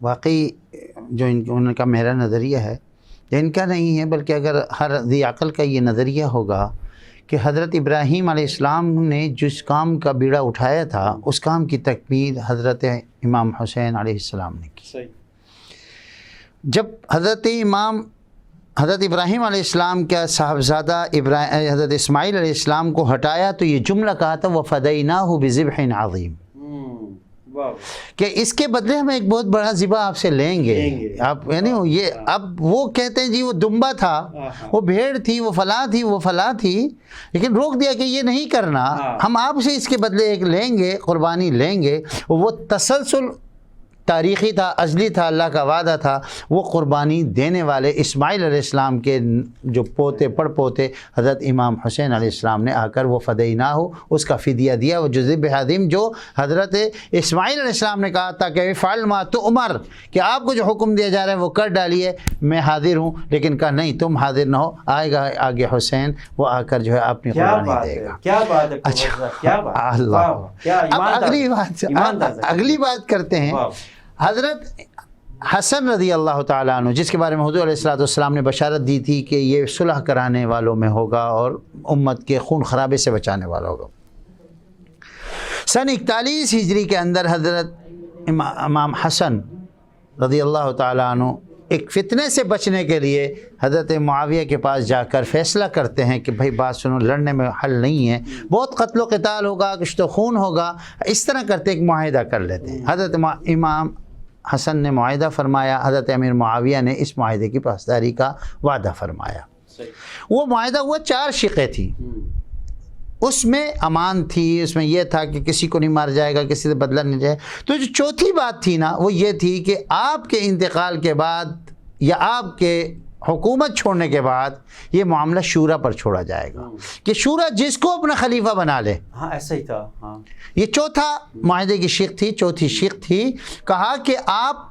واقعی جو ان کا میرا نظریہ ہے، ان کا نہیں ہے بلکہ اگر ہر ذی عقل کا یہ نظریہ ہوگا کہ حضرت ابراہیم علیہ السلام نے جس کام کا بیڑا اٹھایا تھا اس کام کی تکمیل حضرت امام حسین علیہ السلام نے کی۔ صحیح۔ جب حضرت ابراہیم علیہ السلام کا صاحبزادہ حضرت اسماعیل علیہ السلام کو ہٹایا تو یہ جملہ کہا تھا وَفَدَيْنَاهُ بِذِبْحٍ عَظِيمٍ، کہ اس کے بدلے ہم ایک بہت بڑا ذبح آپ سے لیں گے۔ آپ یعنی یہ اب وہ کہتے ہیں جی وہ دمبا تھا، وہ بھیڑ تھی، وہ فلاں تھی، وہ فلاں تھی، لیکن روک دیا کہ یہ نہیں کرنا، ہم آپ سے اس کے بدلے ایک لیں گے، قربانی لیں گے۔ وہ تسلسل تاریخی تھا، ازلی تھا، اللہ کا وعدہ تھا۔ وہ قربانی دینے والے اسماعیل علیہ السلام کے جو پوتے پڑ پوتے حضرت امام حسین علیہ السلام نے آ کر وہ فدیناہ اس کا فدیہ دیا، وہ ذبح عظیم جو حضرت اسماعیل علیہ السلام نے کہا تھا کہ فعل ما تؤمر، کہ آپ کو جو حکم دیا جا رہا ہے وہ کر ڈالیے، میں حاضر ہوں، لیکن کہا نہیں تم حاضر نہ ہو، آئے گا آگے حسین، وہ آ کر جو ہے اپنی قربانی دے گا۔ کیا بات ہے، کیا بات، اللہ۔ اب اگلی بات کرتے ہیں۔ حضرت حسن رضی اللہ تعالیٰ عنہ، جس کے بارے میں حضور علیہ السلام نے بشارت دی تھی کہ یہ صلح کرانے والوں میں ہوگا اور امت کے خون خرابے سے بچانے والا ہوگا، سن 41 ہجری کے اندر حضرت امام حسن رضی اللہ تعالیٰ عنہ ایک فتنے سے بچنے کے لیے حضرت معاویہ کے پاس جا کر فیصلہ کرتے ہیں کہ بھائی بات سنو، لڑنے میں حل نہیں ہے، بہت قتل و قتال ہوگا، کشت و خون ہوگا، اس طرح کرتے ایک معاہدہ کر لیتے ہیں۔ حضرت امام حسن نے معاہدہ فرمایا، حضرت امیر معاویہ نے اس معاہدے کی پاسداری کا وعدہ فرمایا۔ وہ معاہدہ ہوا 4 شقیں تھیں، اس میں امان تھی، اس میں یہ تھا کہ کسی کو نہیں مار جائے گا، کسی سے بدلہ نہیں جائے۔ تو جو چوتھی بات تھی نا وہ یہ تھی کہ آپ کے انتقال کے بعد یا آپ کے حکومت چھوڑنے کے بعد یہ معاملہ شورا پر چھوڑا جائے گا، کہ شورا جس کو اپنا خلیفہ بنا لے۔ ہاں ایسا ہی تھا۔ ہاں یہ چوتھا معاہدے کی شق تھی، چوتھی شق تھی، کہا کہ آپ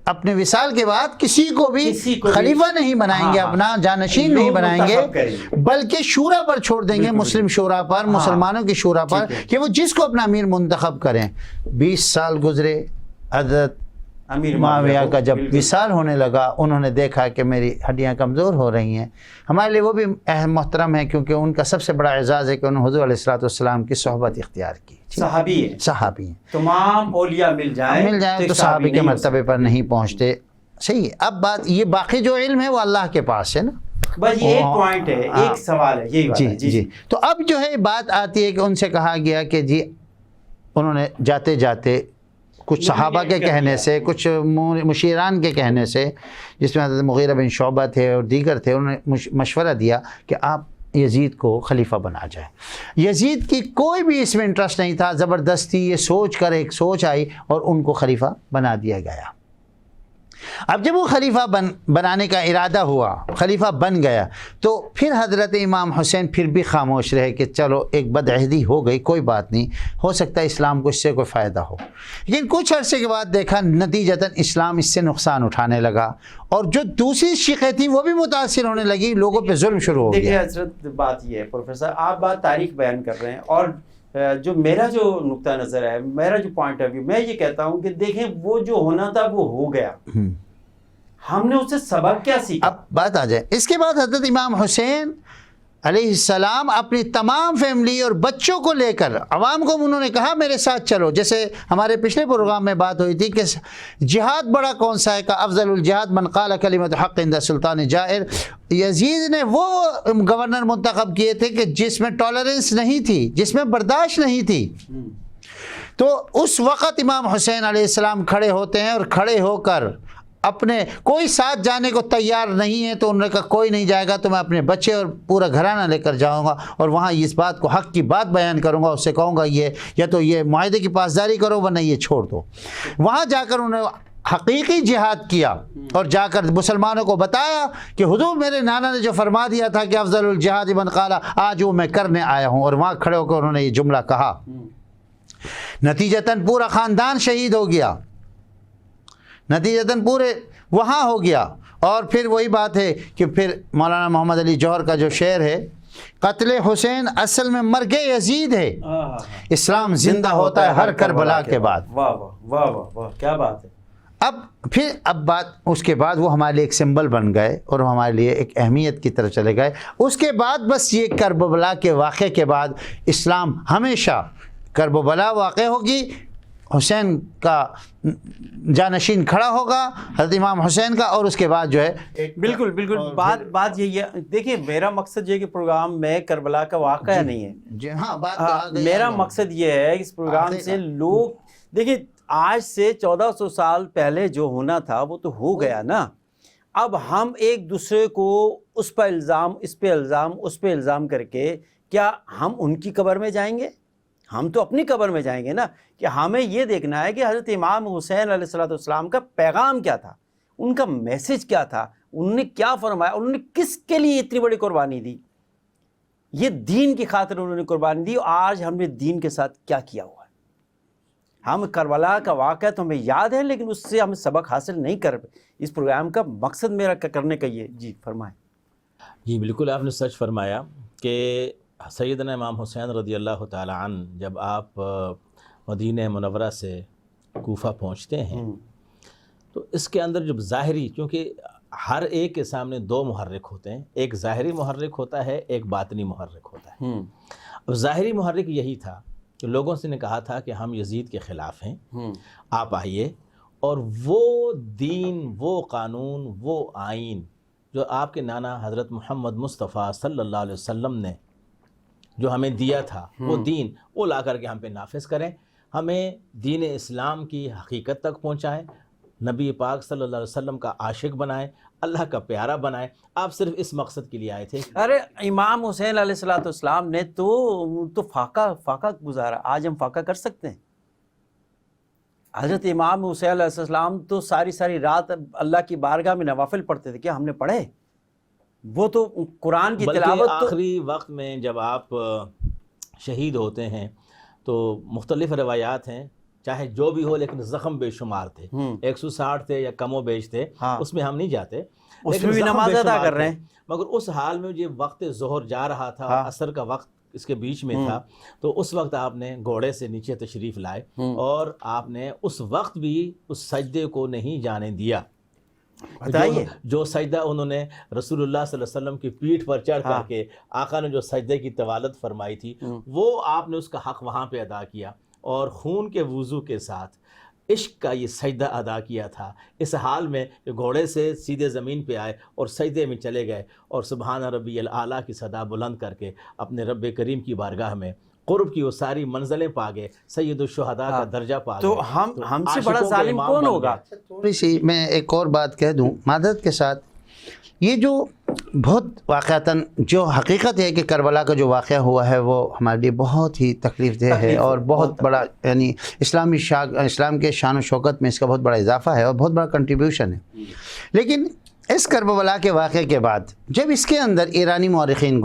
اپنے وصال کے بعد کسی کو بھی خلیفہ نہیں بنائیں گے، اپنا جانشین نہیں بنائیں گے، بلکہ شورا پر چھوڑ دیں گے، مسلم شورا پر، مسلمانوں کی شورا پر، کہ وہ جس کو اپنا امیر منتخب کریں۔ 20 سال گزرے، حضرت امیر معاویہ کا جب وصال ہونے لگا، انہوں نے دیکھا کہ میری ہڈیاں کمزور ہو رہی ہیں۔ ہمارے لیے وہ بھی اہم محترم ہے کیونکہ ان کا سب سے بڑا اعزاز ہے کہ انہوں نے حضور علیہ السلام کی صحبت اختیار کی۔ صحابی ہیں، تمام اولیاء مل جائیں تو صحابی کے مرتبے پر نہیں پہنچتے۔ صحیح ہے۔ اب بات یہ باقی جو علم ہے وہ اللہ کے پاس ہے نا، بس یہ ایک پوائنٹ ہے، ایک سوال ہے یہی والا۔ جی۔ تو اب جو ہے بات آتی ہے کہ ان سے کہا گیا کہ جی انہوں نے جاتے جاتے کچھ صحابہ کے کہنے سے، کچھ مشیران کے کہنے سے، جس میں حضرت مغیرہ بن شعبہ تھے اور دیگر تھے، انہوں نے مشورہ دیا کہ آپ یزید کو خلیفہ بنا جائے۔ یزید کی کوئی بھی اس میں انٹرسٹ نہیں تھا، زبردستی یہ سوچ کر ایک سوچ آئی اور ان کو خلیفہ بنا دیا گیا۔ اب جب وہ خلیفہ بنانے کا ارادہ ہوا، خلیفہ بن گیا، تو پھر حضرت امام حسین پھر بھی خاموش رہے کہ چلو ایک بدعہدی ہو گئی، کوئی بات نہیں، ہو سکتا ہے اسلام کو اس سے کوئی فائدہ ہو۔ لیکن کچھ عرصے کے بعد دیکھا نتیجتاً اسلام اس سے نقصان اٹھانے لگا، اور جو دوسری شقیں تھیں وہ بھی متاثر ہونے لگی، لوگوں پہ ظلم شروع ہو گیا۔ دیکھیے حضرت، بات یہ ہے پروفیسر، آپ بات تاریخ بیان کر رہے ہیں، اور جو میرا جو نقطہ نظر ہے، میرا جو پوائنٹ آف ویو، میں یہ کہتا ہوں کہ دیکھیں وہ جو ہونا تھا وہ ہو گیا، ہم نے اس سے سبق کیا سیکھا؟ اب بات آ جائے، اس کے بعد حضرت امام حسین علیہ السلام اپنی تمام فیملی اور بچوں کو لے کر عوام کو انہوں نے کہا میرے ساتھ چلو۔ جیسے ہمارے پچھلے پروگرام میں بات ہوئی تھی کہ جہاد بڑا کون سا ہے، کا افضل الجہاد من قال کلمۃ حق عند سلطان جائر۔ یزید نے وہ گورنر منتخب کیے تھے کہ جس میں ٹالرنس نہیں تھی، جس میں برداشت نہیں تھی۔ تو اس وقت امام حسین علیہ السلام کھڑے ہوتے ہیں، اور کھڑے ہو کر اپنے کوئی ساتھ جانے کو تیار نہیں ہے، تو انہوں نے کہا کوئی نہیں جائے گا تو میں اپنے بچے اور پورا گھرانہ لے کر جاؤں گا، اور وہاں اس بات کو حق کی بات بیان کروں گا، اس سے کہوں گا یہ یا تو یہ معاہدے کی پاسداری کرو ورنہ یہ چھوڑ دو۔ وہاں جا کر انہوں نے حقیقی جہاد کیا، اور جا کر مسلمانوں کو بتایا کہ حضور میرے نانا نے جو فرما دیا تھا کہ افضل الجہاد من قال، آج وہ میں کرنے آیا ہوں، اور وہاں کھڑے ہو کر انہوں نے یہ جملہ کہا۔ نتیجتاً پورا خاندان شہید ہو گیا، نتیجتاً پورے وہاں ہو گیا۔ اور پھر وہی بات ہے کہ پھر مولانا محمد علی جوہر کا جو شعر ہے، قتل حسین اصل میں مرگ یزید ہے، اسلام زندہ ہوتا ہے ہر کربلا کے بعد۔ واہ واہ واہ واہ واہ، کیا بات ہے۔ اب بات اس کے بعد وہ ہمارے لیے ایک سمبل بن گئے اور ہمارے لیے ایک اہمیت کی طرف چلے گئے. اس کے بعد بس یہ کربلا کے واقعے کے بعد اسلام ہمیشہ کربلا واقع ہوگی, حسین کا جانشین کھڑا ہوگا, حضرت امام حسین کا, اور اس کے بعد جو ہے بالکل بات یہی ہے. دیکھیں میرا مقصد یہ کہ پروگرام میں کربلا کا واقعہ نہیں ہے جی ہاں میرا مقصد یہ ہے اس پروگرام سے لوگ دیکھیں آج سے 1400 سال پہلے جو ہونا تھا وہ تو ہو گیا نا. اب ہم ایک دوسرے کو اس پہ الزام اس پہ الزام کر کے کیا ہم ان کی قبر میں جائیں گے؟ ہم تو اپنی قبر میں جائیں گے نا. کہ ہمیں یہ دیکھنا ہے کہ حضرت امام حسین علیہ السلام کا پیغام کیا تھا, ان کا میسج کیا تھا, انہوں نے کیا فرمایا, انہوں نے کس کے لیے اتنی بڑی قربانی دی. یہ دین کی خاطر انہوں نے قربانی دی. آج ہم نے دین کے ساتھ کیا کیا ہوا ہے. ہم کربلا کا واقعہ تو ہمیں یاد ہے لیکن اس سے ہم سبق حاصل نہیں کر. اس پروگرام کا مقصد میرا کرنے کا یہ. جی فرمائیں. جی بالکل آپ نے سچ فرمایا کہ سیدنا امام حسین رضی اللہ تعالی عنہ جب آپ مدینہ منورہ سے کوفہ پہنچتے ہیں تو اس کے اندر جب ظاہری, کیونکہ ہر ایک کے سامنے دو محرک ہوتے ہیں, ایک ظاہری محرک ہوتا ہے, ایک باطنی محرک ہوتا ہے. اب ظاہری محرک یہی تھا کہ لوگوں سے نے کہا تھا کہ ہم یزید کے خلاف ہیں, آپ آئیے اور وہ دین, وہ قانون, وہ آئین جو آپ کے نانا حضرت محمد مصطفیٰ صلی اللہ علیہ وسلم نے جو ہمیں دیا تھا, وہ دین وہ لا کر کے ہم پہ نافذ کریں, ہمیں دین اسلام کی حقیقت تک پہنچائیں, نبی پاک صلی اللہ علیہ وسلم کا عاشق بنائیں, اللہ کا پیارا بنائیں. آپ صرف اس مقصد کے لیے آئے تھے. ارے امام حسین علیہ السلام نے تو فاقہ گزارا. آج ہم فاقہ کر سکتے ہیں؟ حضرت امام حسین علیہ السلام تو ساری رات اللہ کی بارگاہ میں نوافل پڑھتے تھے. کیا ہم نے پڑھے؟ وہ تو قرآن کی تلاوت آخری وقت میں جب آپ شہید ہوتے ہیں تو مختلف روایات ہیں, چاہے جو بھی ہو لیکن زخم بے شمار تھے, 160 تھے یا کم و بیش تھے, اس میں ہم نہیں جاتے, اس میں بھی نماز ادا کر رہے ہیں. مگر اس حال میں جو وقت ظہر جا رہا تھا, عصر کا وقت اس کے بیچ میں تھا, تو اس وقت آپ نے گھوڑے سے نیچے تشریف لائے اور آپ نے اس وقت بھی اس سجدے کو نہیں جانے دیا. بتائیے جو سجدہ انہوں نے رسول اللہ صلی اللہ علیہ وسلم کی پیٹھ پر چڑھ کر کے آقا نے جو سجدے کی طوالت فرمائی تھی, وہ آپ نے اس کا حق وہاں پہ ادا کیا اور خون کے وضو کے ساتھ عشق کا یہ سجدہ ادا کیا تھا. اس حال میں کہ گھوڑے سے سیدھے زمین پہ آئے اور سجدے میں چلے گئے اور سبحان ربی الاعلیٰ کی صدا بلند کر کے اپنے رب کریم کی بارگاہ میں قرب کی وہ ساری منزلیں پا گئے, سید الشہداء کا درجہ پا گئے. تو ہم سے بڑا ظالم کون ہوگا؟ تھوڑی سی میں ایک اور بات کہہ دوں معذرت کے ساتھ. یہ جو بہت واقعتاً جو حقیقت ہے کہ کربلا کا جو واقعہ ہوا ہے وہ ہمارے لیے بہت ہی تکلیف دہ ہے اور بہت بڑا, یعنی اسلام کے شان و شوکت میں اس کا بہت بڑا اضافہ ہے اور بہت بڑا کنٹریبیوشن ہے. لیکن اس کربلا کے واقعے کے بعد جب اس کے اندر ایرانی مورخین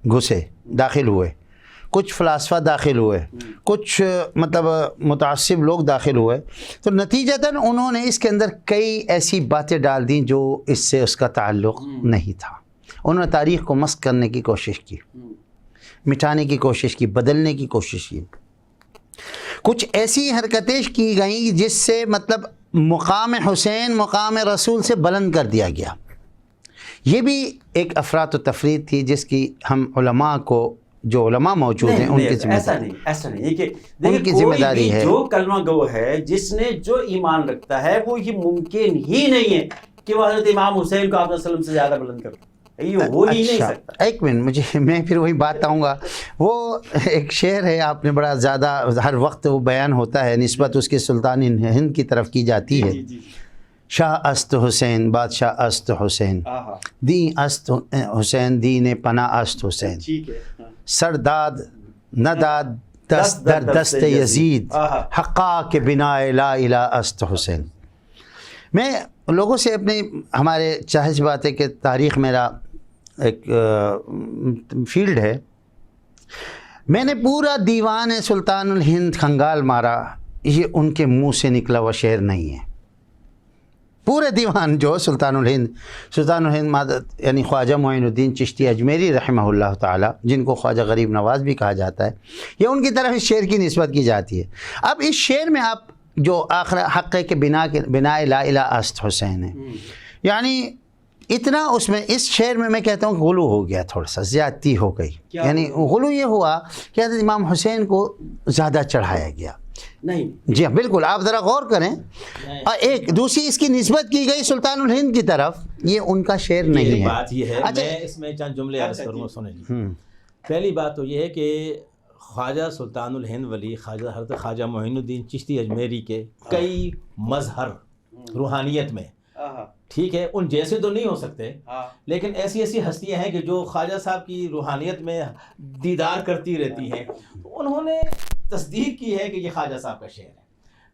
گھسے داخل ہوئے, کچھ فلاسفہ داخل ہوئے, کچھ مطلب متعصب لوگ داخل ہوئے, تو نتیجتاً انہوں نے اس کے اندر کئی ایسی باتیں ڈال دیں جو اس سے اس کا تعلق نہیں تھا. انہوں نے تاریخ کو مسخ کرنے کی کوشش کی, مٹانے کی کوشش کی, بدلنے کی کوشش کی. کچھ ایسی حرکتیں کی گئیں جس سے مطلب مقام حسین مقام رسول سے بلند کر دیا گیا. یہ بھی ایک افراط و تفریط تھی جس کی ہم علماء کو, جو علماء موجود ہیں ان کی ذمہ داری, ایسا نہیں کہ ان کی ذمہ داری ہے. جو کلمہ گو ہے, جس نے جو ایمان رکھتا ہے, وہ یہ ممکن ہی نہیں ہے کہ وہ حضرت امام حسین کو آپ صلی اللہ علیہ وسلم سے زیادہ بلند کرے. یہ ہو ہی نہیں سکتا. ایک منٹ, میں پھر وہی بات آؤں گا. وہ ایک شعر ہے, آپ نے بڑا زیادہ ہر وقت وہ بیان ہوتا ہے, نسبت اس کے سلطان ہند کی طرف کی جاتی ہے. شاہ است حسین, بادشاہ است حسین, دین است حسین, دین پناہ است حسین, سرداد نداد دست در دست یزید, حقا کے بنا لا الہ است حسین. میں لوگوں سے اپنے ہمارے چاہے سی بات ہے کہ تاریخ میرا ایک فیلڈ ہے, میں نے پورا دیوان سلطان الہند کھنگال مارا, یہ ان کے منہ سے نکلا ہوا شعر نہیں ہے. پورے دیوان جو سلطان الہند یعنی خواجہ معین الدین چشتی اجمیری رحمہ اللہ تعالی, جن کو خواجہ غریب نواز بھی کہا جاتا ہے, یہ ان کی طرف اس شعر کی نسبت کی جاتی ہے. اب اس شعر میں آپ جو آخر حق کے بنا لا الہ است حسین ہے. یعنی اتنا اس میں اس شعر میں کہتا ہوں کہ غلو ہو گیا، تھوڑا سا زیادتی ہو گئی. یعنی غلو یہ ہوا کہ حضرت امام حسین کو زیادہ چڑھایا گیا. نہیں جی ہاں بالکل، آپ ذرا غور کریں. اور ایک دوسری اس کی نسبت کی گئی سلطان الہند کی طرف، یہ ان کا شعر نہیں ہے. بات یہ ہے، میں اس میں چند جملے عرض کروں، سنیں جی. پہلی بات تو یہ ہے کہ خواجہ سلطان الہند ولی حضرت خواجہ معین الدین چشتی اجمیری کے کئی مظہر روحانیت میں، ٹھیک ہے، ان جیسے تو نہیں ہو سکتے، لیکن ایسی ایسی ہستیاں ہیں کہ جو خواجہ صاحب کی روحانیت میں دیدار کرتی رہتی ہیں. انہوں نے تصدیق کی ہے کہ یہ خواجہ صاحب کا شعر ہے،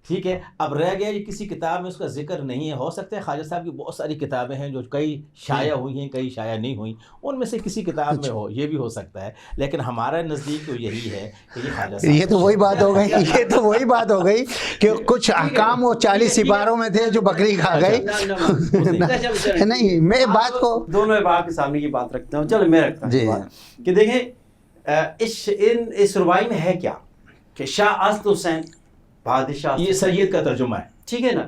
ٹھیک ہے. اب رہ گیا یہ کسی کتاب میں اس کا ذکر نہیں ہے. ہو سکتا ہے خواجہ صاحب کی بہت ساری کتابیں ہیں جو کئی شائع ہوئی ہیں، کئی شائع نہیں ہوئیں، ان میں سے کسی کتاب میں ہو، یہ بھی ہو سکتا ہے. لیکن ہمارا نزدیک تو یہی ہے کہ یہ خواجہ صاحب. یہ تو وہی بات ہو گئی، یہ تو وہی بات ہو گئی کہ کچھ احکام وہ 40 سپاروں میں تھے جو بکری کھا گئے. نہیں، میں بات کو دونوں احباب کے سامنے کی بات رکھتا ہوں. چلو میں رکھتا ہوں کہ دیکھیں اس ربائی میں ہے کیا کہ شاہ است حسین بادشاہ، یہ سید کا ترجمہ ہے، ٹھیک ہے نا.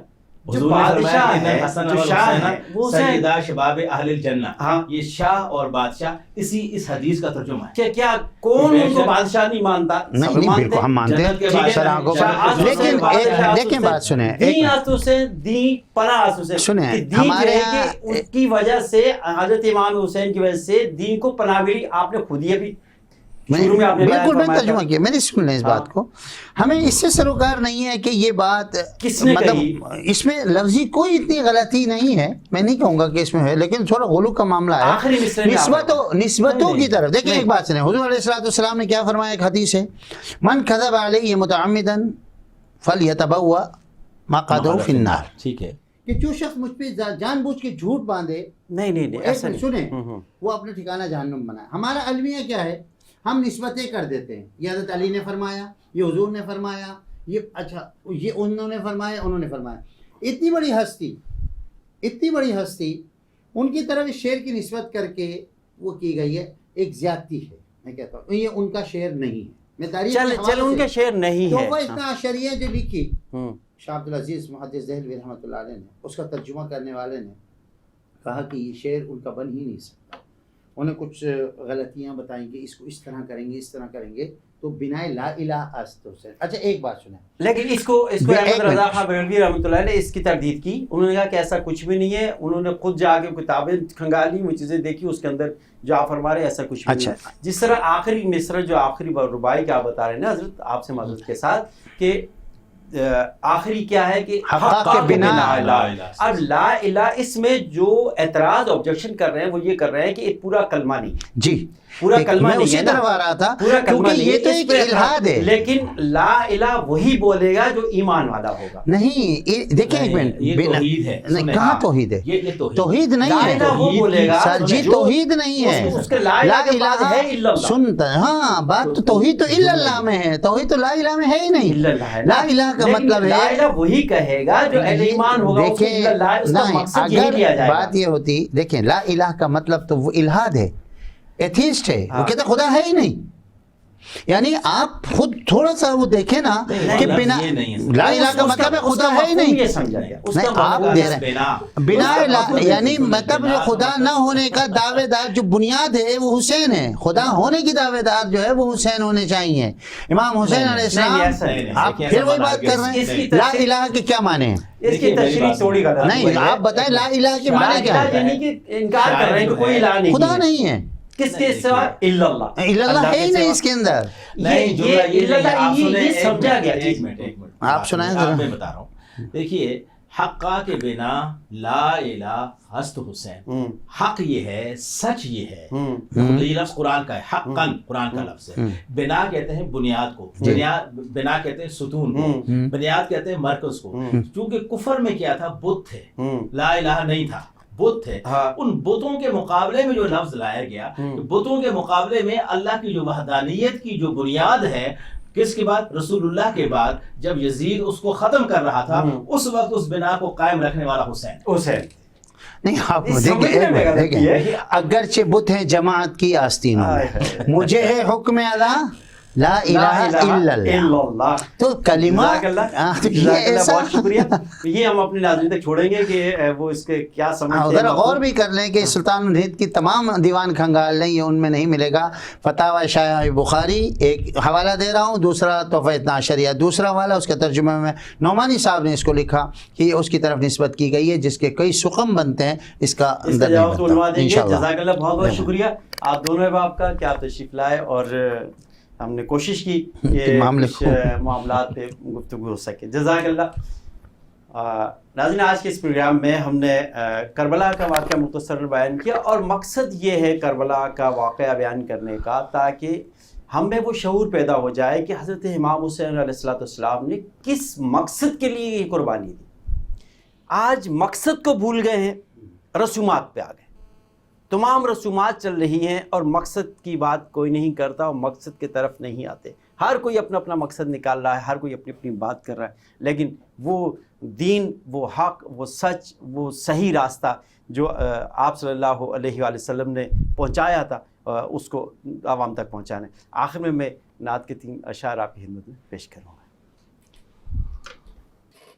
جو بادشاہ ہے، جو شاہ ہے وہ سیدہ شباب اہل الجنہ، یہ شاہ اور بادشاہ اس حدیث کا ترجمہ ہے. کیا کون ان کو بادشاہ نہیں مانتا؟ نہیں بالکل ہم مانتے ہیں، لیکن دیکھیں بات سنیں، دین است حسین، دین پناہ است حسین سنیں. ہمارے ان کی وجہ سے، حضرت امام حسین کی وجہ سے دین کو پناہ ملی. آپ نے خود ہی ابھی بالکل میں ترجمہ کیا، میری سن لیں اس بات کو. ہمیں اس سے سروکار نہیں ہے کہ یہ بات مطلب اس میں لفظی کوئی اتنی غلطی نہیں ہے، میں نہیں کہوں گا کہ اس میں ہے، لیکن تھوڑا غلو کا معاملہ ہے نسبتوں کی طرف. دیکھیں ایک بات سنیں، حضور علیہ السلام نے کیا فرمایا؟ ایک حدیث ہے، من کذب علی متعمدا فلیتبوأ مقعدہ فی النار. ٹھیک ہے، کہ جو شخص مجھ پہ جان بوجھ کے جھوٹ باندھے، نہیں ایسا نہیں، سنیں، وہ اپنا ٹھکانہ جہنم بنائے. ہمارا المیہ کیا ہے؟ ہم نسبتیں کر دیتے ہیں، یہ حضرت علی نے فرمایا، یہ حضور نے فرمایا، یہ اچھا یہ انہوں نے فرمایا، انہوں نے فرمایا. اتنی بڑی ہستی ان کی طرف اس شعر کی نسبت کر کے وہ کی گئی ہے، ایک زیادتی ہے. میں کہتا ہوں یہ ان کا شعر نہیں ہے. میں تاریخ چل ان کا شعر نہیں ہے. تو وہ اتنا عشریہ جو لکھی شاہ عبدالعزیز محدث دہلوی رحمۃ اللہ علیہ نے، اس کا ترجمہ کرنے والے نے کہا کہ یہ شعر ان کا بن ہی نہیں سکتا. انہیں کچھ غلطیاں بتائیں گے، اس کو اس طرح کریں گے، اس طرح کریں گے، تو بنا لا الہ است حسین. اچھا ایک بات سنیں، لیکن اس کو احمد رضا خان بریلوی رحمۃ اللہ نے اس کی تردید کی. انہوں نے کہا کہ ایسا کچھ بھی نہیں ہے. انہوں نے خود جا کے کتابیں کھنگالی، وہ چیزیں دیکھی، اس کے اندر جو آپ فرما رہے ایسا کچھ بھی نہیں. جس طرح آخری مصرع جو آخری ربائی کا آپ بتا رہے ہیں نا حضرت، آپ سے معذرت کے ساتھ، کہ آخری کیا ہے کہ حق کے بنا لا الہ. اب لا الہ اس میں جو اعتراض آبجیکشن کر رہے ہیں وہ یہ کر رہے ہیں کہ ایک پورا کلمہ نہیں. جی پورا کلمہ نہیں ہے، اسی طرف آ رہا تھا، پورا کلمہ نہیں ہے، یہ تو ایک الہاد ہے. لیکن لا الہ وہی بولے گا جو ایمان والا ہوگا. نہیں دیکھیں ایک منٹ، توحید ہے. کہاں توحید ہے؟ توحید نہیں ہے، وہ بولے گا جی توحید نہیں ہے. لا الہ ہے الا اللہ. سنتا ہے ہاں بات، تو توحید تو الا اللہ میں ہے، توحید تو لا الہ میں ہے ہی نہیں. لا الہ کا مطلب ہے لا الہ وہی کہے گا جو اہل ایمان ہوگا. دیکھیں اگر بات یہ ہوتی، دیکھیں لا الہ کا مطلب تو وہ الہاد ہے، ایتھیسٹ ہے، وہ کہتا خدا ہے ہی نہیں. یعنی آپ خود تھوڑا سا وہ دیکھیں نا کہ بنا لا الہ کا مطلب ہے خدا ہے ہی نہیں. نہیں آپ دے رہے ہیں بنا، یعنی مطلب جو خدا نہ ہونے کا دعوے دار جو بنیاد ہے وہ حسین ہے، خدا ہونے کی دعوے دار جو ہے وہ حسین ہونے چاہیے، امام حسین علیہ السلام. آپ پھر وہی بات کر رہے ہیں. لا الہ کے کیا معنی ہیں؟ اس کی تشریح تھوڑی غلط نہیں، آپ بتائیں لا الہ کے معنی کیا ہے؟ یعنی کہ انکار کر رہے ہیں کہ کوئی الہ نہیں، خدا نہیں ہے. کس کے سوا؟ الا اللہ. الا اللہ ہے ہی نہیں اس کے اندر. یہ سمجھا گیا. ایک منٹ آپ سنائیں ذرا. میں بتا رہا ہوں. دیکھیے حقا کے بنا لا الہ ہست حسین، حق یہ ہے، سچ یہ ہے. یہ لفظ قرآن کا ہے، حقاً قرآن کا لفظ ہے. بنا کہتے ہیں بنیاد کو، بنا کہتے ہیں ستون کو، بنیاد کہتے ہیں مرکز کو. چونکہ کفر میں کیا تھا؟ بت تھے، لا الہ نہیں تھا، بت تھے. ان بتوں کے مقابلے میں جو لفظ لایا گیا، بتوں کے مقابلے میں اللہ کی جو وحدانیت کی جو بنیاد ہے، کس کے بعد؟ رسول اللہ کے بعد جب یزید اس کو ختم کر رہا تھا، اس وقت اس بنا کو قائم رکھنے والا حسین. نہیں آپ دیکھیں، اگرچہ بت ہیں جماعت کی آستینوں میں، مجھے ہے حکم اللہ لا الہ الا اللہ. تو کلمات بہت شکریہ. یہ ہم اپنے ناظرین تک چھوڑیں گے کہ وہ اس کے کیا سمجھتے ہیں. ذرا غور بھی کر لیں کہ سلطان الہند کی تمام دیوان کھنگال لیں, یہ ان میں نہیں ملے گا. فتاوی شیعہ بخاری ایک حوالہ دے رہا ہوں, دوسرا تحفہ اثنا عشریہ دوسرا والا, اس کے ترجمے میں نعمانی صاحب نے اس کو لکھا کہ یہ اس کی طرف نسبت کی گئی ہے جس کے کئی سقم بنتے ہیں. اس کا جواب تو علماء دیں گے. جزاک اللہ, بہت بہت شکریہ آپ دونوں احباب کا کہ آپ تشریف لائے اور ہم نے کوشش کی کہ معاملات پہ گفتگو ہو سکے. جزاک اللہ. ناظرین, آج کے اس پروگرام میں ہم نے کربلا کا واقعہ مختصر بیان کیا, اور مقصد یہ ہے کربلا کا واقعہ بیان کرنے کا تاکہ ہم میں وہ شعور پیدا ہو جائے کہ حضرت امام حسین علیہ السلام نے کس مقصد کے لیے یہ قربانی دی. آج مقصد کو بھول گئے ہیں, رسومات پہ آ گئے. تمام رسومات چل رہی ہیں اور مقصد کی بات کوئی نہیں کرتا اور مقصد کی طرف نہیں آتے. ہر کوئی اپنا اپنا مقصد نکال رہا ہے, ہر کوئی اپنی اپنی بات کر رہا ہے, لیکن وہ دین, وہ حق, وہ سچ, وہ صحیح راستہ جو آپ صلی اللہ علیہ وآلہ وسلم نے پہنچایا تھا اس کو عوام تک پہنچانا ہے. آخر میں نعت کے 3 اشعار آپ کی خدمت میں پیش کروں گا.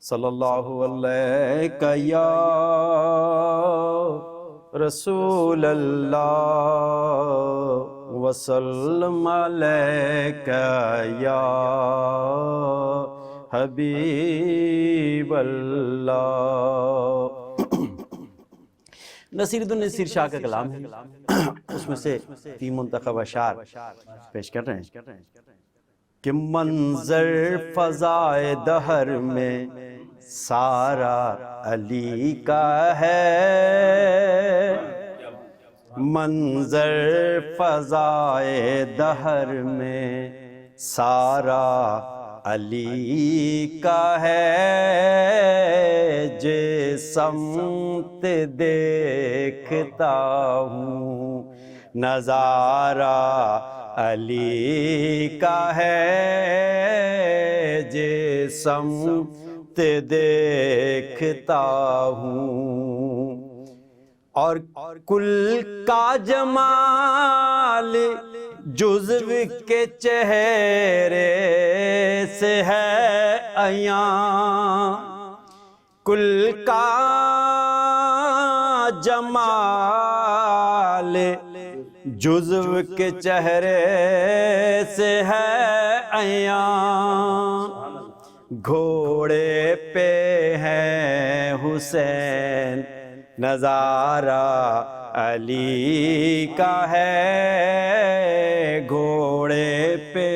صلی اللہ علیہ یا رسول اللہ وسلم علیک یا حبیب اللہ. نصیر الدین نصیر شاہ کا کلام ہے, اس میں سے 3 منتخب اشعار پیش کر رہے ہیں کہ منظر فضائے دہر میں سارا علی کا ہے, منظر فضائے دہر میں سارا علی کا ہے, جس سمت دیکھتا ہوں نظارہ علی کا ہے, جس سمت دیکھتا ہوں. اور کل کا جمال جزو کے چہرے سے ہے عیاں, کل کا جمال جزو کے چہرے سے ہے عیاں. گھوڑے پہ ہے حسین نظارہ علی کا ہے, گھوڑے پہ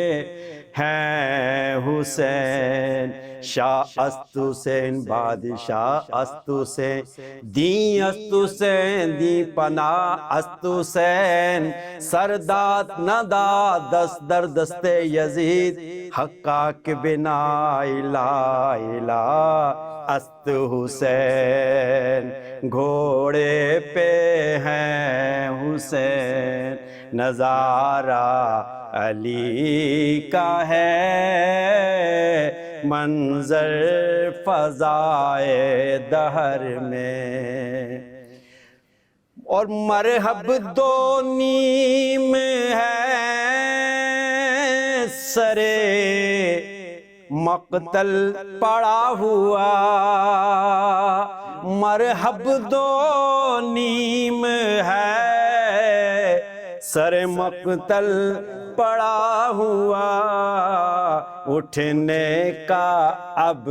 ہے حسین. شاہ است حسین بادشاہ است حسین, دین است حسین دی پناہ است حسین, سرداد ندا دست در دست یزید, حقا کے بنا الہ الہ است حسین. گھوڑے پہ ہیں حسین نظارہ علی کا ہے, منظر فضائے دہر میں. اور مرحب دو نیم ہے سرے مقتل پڑا ہوا, مرحب دو نیم ہے سر مقتل پڑا ہوا, اٹھنے کا اب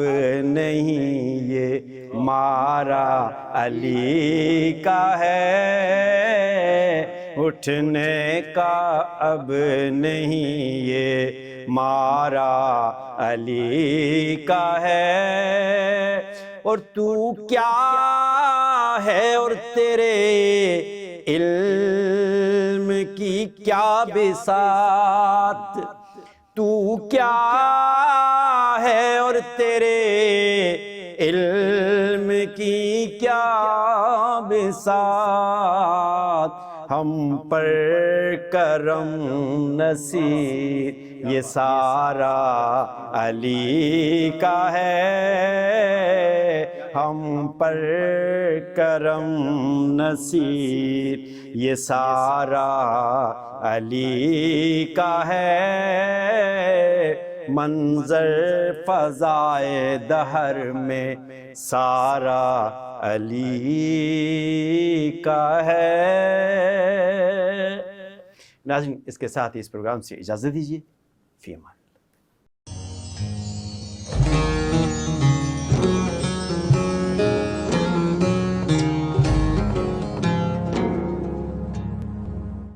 نہیں یہ مارا علی کا ہے, اٹھنے کا اب نہیں یہ مارا علی کا ہے. اور تو کیا ہے اور تیرے علم کی کیا بساط, تو کیا ہے اور تیرے علم کی کیا بساط, ہم پر کرم نصیر یہ سارا علی کا ہے, ہم پر کرم نصیب، یہ سارا علی کا ہے منظر فضائے دہر میں، سارا علی کا ہے۔ ناظرین، اس کے ساتھ ہی اس پروگرام سے اجازت دیجیے، فی امان۔